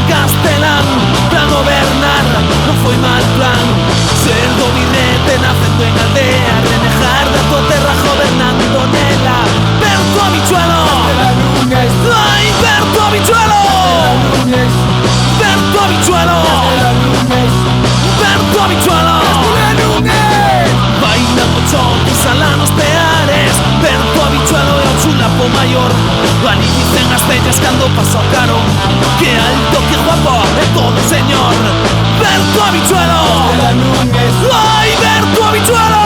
castelán para gobernar non foi mal plan. Ser do birrete nacendo en aldea, renejar da tua terra gobernando nela. Berto Habichuelo, ai, Berto Habichuelo, Berto Habichuelo, Berto Habichuelo. Bailando chotis alá nos peares, Berto Habichuelo é o chulapo maior. Ali dicen as cellas cando paso a caro, que alto, que guapo, é todo señor. Berto Habichuelo, ai, Berto Habichuelo.